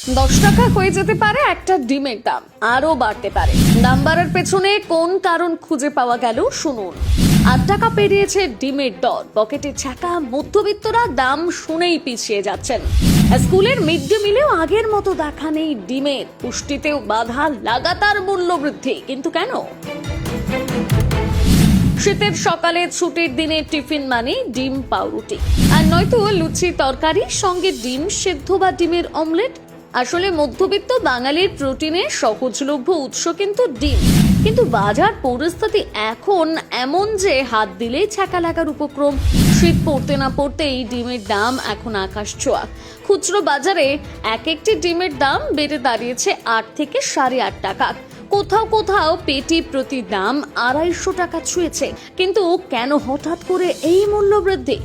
10 টাকা হয়ে যেতে পারে একটা ডিমের দাম, আরো বাড়তে পারে। দাম বাড়ার পেছনে কোন কারণ খুঁজে পাওয়া গেল শুনুন। 8 টাকা পেরিয়েছে ডিমের দর, পকেটে ছাকা মধ্যবিত্তরা দাম শুনেই পিছিয়ে যাচ্ছেন। স্কুলের মিড ডে মিলেও আগের মতো দেখা নেই ডিমের, পুষ্টিতেও বাধা, লাগাতার মূল্য বৃদ্ধি। কিন্তু কেন? শীতের সকালে ছুটির দিনে টিফিন মানে ডিম পাউরুটি, আর নয়তো লুচি তরকারি, সঙ্গে ডিম সেদ্ধ বা ডিমের অমলেট। আসলে মধ্যবিত্ত বাঙালির প্রোটিনের সহজলভ্য উৎস কিন্তু ডিম। কিন্তু বাজার পরিস্থিতি এখন এমন যে হাত দিলেই ছ্যাঁকা লাগার উপক্রম। শীত পড়তে না পড়তেই ডিমের দাম এখন আকাশ ছোঁয়া। খুচরো বাজারে একটি ডিমের দাম বেড়ে দাঁড়িয়েছে 8 থেকে 8.5 টাকা। কোথাও কোথাও পেটি প্রতি দাম 250 টাকা ছুঁয়েছে। কিন্তু কেন হঠাৎ করে এই মূল্য বৃদ্ধি?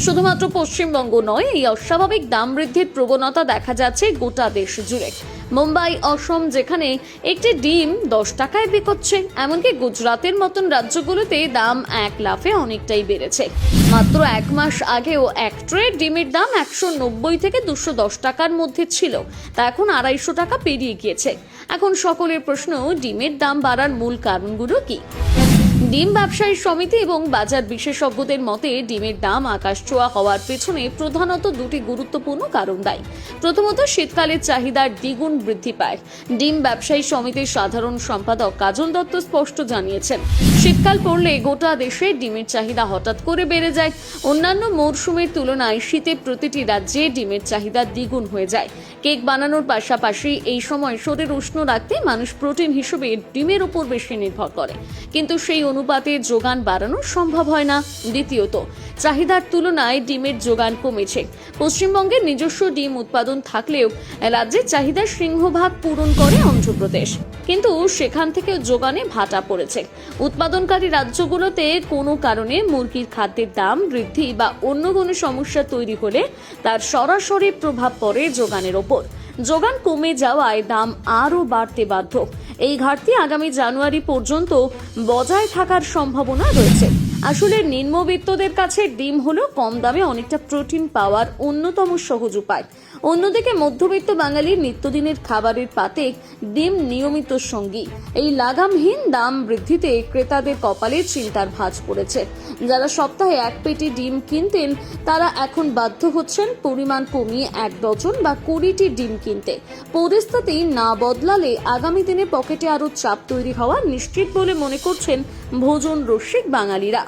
শুধুমাত্র পশ্চিমবঙ্গ নয়, এই অস্বাভাবিক দাম বৃদ্ধির প্রবণতা দেখা যাচ্ছে গোটা দেশ জুড়ে। মুম্বাই, অসম, যেখানে একটি ডিম 10 টাকায় বিকোচ্ছে, এমনকি গুজরাতের মতন রাজ্যগুলোতে দাম এক লাফে অনেকটাই বেড়েছে। মাত্র 1 মাস আগেও এক ট্রে ডিমের দাম 190 থেকে 210 টাকার মধ্যে ছিল, তা এখন 250 টাকা পেরিয়ে গিয়েছে। এখন সকলের প্রশ্ন, ডিমের দাম বাড়ার মূল কারণগুলো কি? ডিম ব্যবসায়ী সমিতি এবং বাজার বিশেষজ্ঞদের মতে ডিমের দাম আকাশ ছোঁয়া হওয়ার পেছনে প্রধানত দুটি গুরুত্বপূর্ণ কারণ দায়ী। প্রথমত, শীতকালের চাহিদার দ্বিগুণ বৃদ্ধি পায়। ডিম ব্যবসায়ী সমিতির সাধারণ সম্পাদক কাজল দত্ত স্পষ্ট জানিয়েছেন, শীতকাল পড়লে গোটা দেশে ডিমের চাহিদা হঠাৎ করে বেড়ে যায়। অন্যান্য মরশুমের তুলনায় শীতে প্রতিটি রাজ্যে ডিমের চাহিদা দ্বিগুণ হয়ে যায়। কেক বানানোর পাশাপাশি এই সময় শরীর উষ্ণ রাখতে মানুষ প্রোটিন হিসেবে ডিমের উপর বেশি নির্ভর করে, কিন্তু সেই অনুপাতে যোগান বাড়ানো সম্ভব হয় না। দ্বিতীয়ত, চাহিদার তুলনায় ডিমের যোগান কমেছে। পশ্চিমবঙ্গের নিজস্ব ডিম উৎপাদন থাকলেও রাজ্যের চাহিদার সিংহভাগ পূরণ করে অন্ধ্রপ্রদেশ, কিন্তু সেখান থেকেও যোগানে ভাটা পড়েছে। উৎপাদনকারী রাজ্যগুলোতে কোনো কারণে মুরগির খাদ্যের দাম বৃদ্ধি বা অন্য কোনো সমস্যা তৈরি হলে তার সরাসরি প্রভাব পড়ে যোগানের ওপর। যোগান কমে যাওয়ায় দাম আরও বাড়তে বাধ্য। এই ঘাটতি আগামী জানুয়ারি পর্যন্ত বজায় থাকার সম্ভাবনা রয়েছে। আসলে নিম্নবিত্তদের কাছে ডিম হলো কম দামে অনেকটা প্রোটিন পাওয়ার অন্যতম সহজ উপায়। অন্যদিকে মধ্যবিত্ত বাঙালির নিত্যদিনের খাবারের পাতে ডিম নিয়মিত সঙ্গী। এই লাগামহীন দাম বৃদ্ধিতে ক্রেতাদের কপালে চিন্তার ভাঁজ পড়েছে। যারা সপ্তাহে 1 পেটি ডিম কিনতেন, তারা এখন বাধ্য হচ্ছেন পরিমাণ কমিয়ে 1 ডজন বা 20টি ডিম কিনতে। পরিস্থিতি না বদলালে আগামী দিনে পকেটে আরো চাপ তৈরি হওয়া নিশ্চিত বলে মনে করছেন ভোজন রসিক বাঙালিরা।